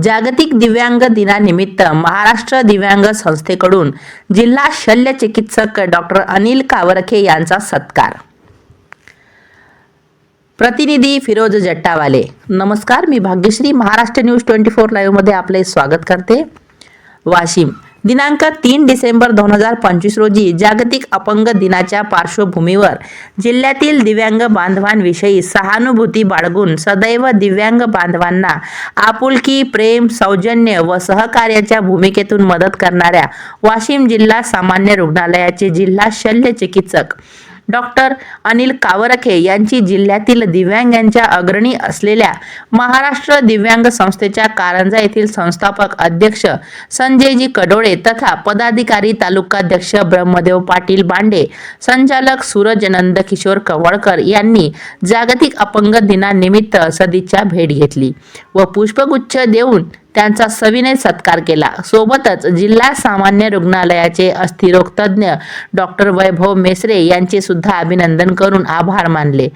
जागतिक दिव्यांग दिनानिमित्त महाराष्ट्र दिव्यांग संस्थेकडून जिल्हा शल्य चिकित्सक डॉक्टर अनिल कावरखे यांचा सत्कार। प्रतिनिधी फिरोज जट्टावाले। नमस्कार, मी भाग्यश्री महाराष्ट्र न्यूज 24 लाईव्ह मध्ये आपले स्वागत करते। वाशिम दिनांक 3 डिसेंबर 2025 रोजी जागतिक अपंग दिनाच्या पार्श्वभूमीवर जिल्ह्यातील दिव्यांग बांधवांविषयी सहानुभूती बाळगून सदैव दिव्यांग बांधवांना आपुलकी, प्रेम, सौजन्य व सहकार्याच्या भूमिकेतून मदत करणाऱ्या वाशिम जिल्हा सामान्य रुग्णालयाचे जिल्हा शल्य चिकित्सक डॉक्टर अनिल कावरखे यांची जिल्ह्यातील दिव्यांगांच्या अग्रणी असलेल्या महाराष्ट्र दिव्यांग संस्थेच्या कारंजा येथील संस्थापक अध्यक्ष संजयजी कडोळे तथा पदाधिकारी तालुकाध्यक्ष ब्रह्मदेव पाटील बांडे, संचालक सूरज नंदकिशोर कवळकर यांनी जागतिक अपंग दिनानिमित्त सदिच्छा भेट घेतली व पुष्पगुच्छ देऊन त्यांचा सविनय सत्कार केला। सोबतच जिल्हा सामान्य रुग्णालयाचे अस्थिरोग तज्ञ डॉक्टर वैभव मेसरे यांचे सुद्धा अभिनंदन करून आभार मानले।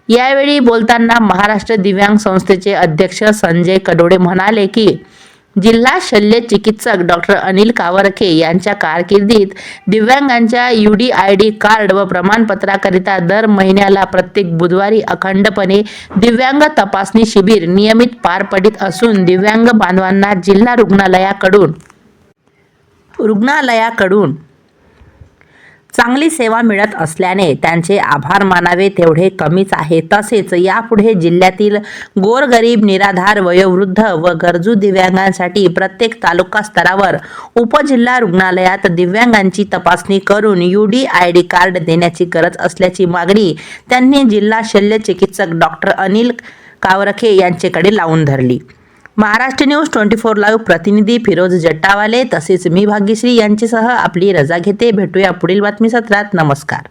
यावेळी बोलताना महाराष्ट्र दिव्यांग संस्थेचे अध्यक्ष संजय कडोळे म्हणाले की जिल्हा शल्य चिकित्सक डॉक्टर अनिल कावरखे यांच्या कारकिर्दीत दिव्यांगांच्या UDID कार्ड व प्रमाणपत्राकरिता दर महिन्याला प्रत्येक बुधवारी अखंडपणे दिव्यांग तपासणी शिबिर नियमित पार पडित असून दिव्यांग बांधवांना जिल्हा रुग्णालयाकडून चांगली सेवा मिळत असल्याने त्यांचे आभार मानावे तेवढे कमीच आहे। तसेच यापुढे जिल्ह्यातील गोरगरीब, निराधार, वयोवृद्ध व गरजू दिव्यांगांसाठी प्रत्येक तालुका स्तरावर उपजिल्हा रुग्णालयात दिव्यांगांची तपासणी करून UDID कार्ड देण्याची गरज असल्याची मागणी त्यांनी जिल्हा शल्य चिकित्सक डॉक्टर अनिल कावरखे यांच्याकडे लावून धरली। महाराष्ट्र न्यूज 24 लाईव्ह प्रतिनिधी फिरोज जट्टावाले तसेच मी भाग्यश्री यांच्यासह आपली रजा घेते। भेटूया पुढील बातमी सत्रात। नमस्कार।